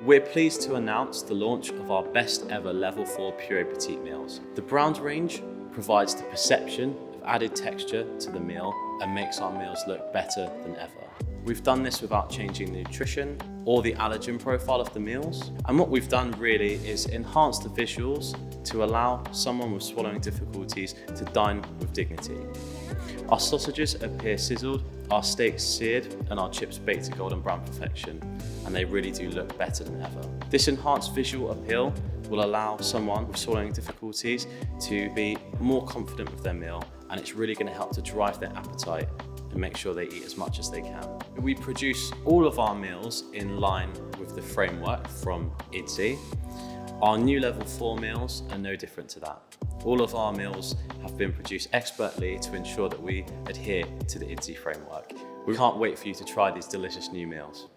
We're pleased to announce the launch of our best ever Level 4 Purée Petite meals. The Browns range provides the perception of added texture to the meal and makes our meals look better than ever. We've done this without changing the nutrition or the allergen profile of the meals. And what we've done really is enhance the visuals to allow someone with swallowing difficulties to dine with dignity. Our sausages appear sizzled, our steaks seared, and our chips baked to golden brown perfection, and they really do look better than ever. This enhanced visual appeal will allow someone with swallowing difficulties to be more confident with their meal, and it's really going to help to drive their appetite and make sure they eat as much as they can. We produce all of our meals in line with the framework from IDSI. Our new Level 4 meals are no different to that. All of our meals have been produced expertly to ensure that we adhere to the IDSI framework. We can't wait for you to try these delicious new meals.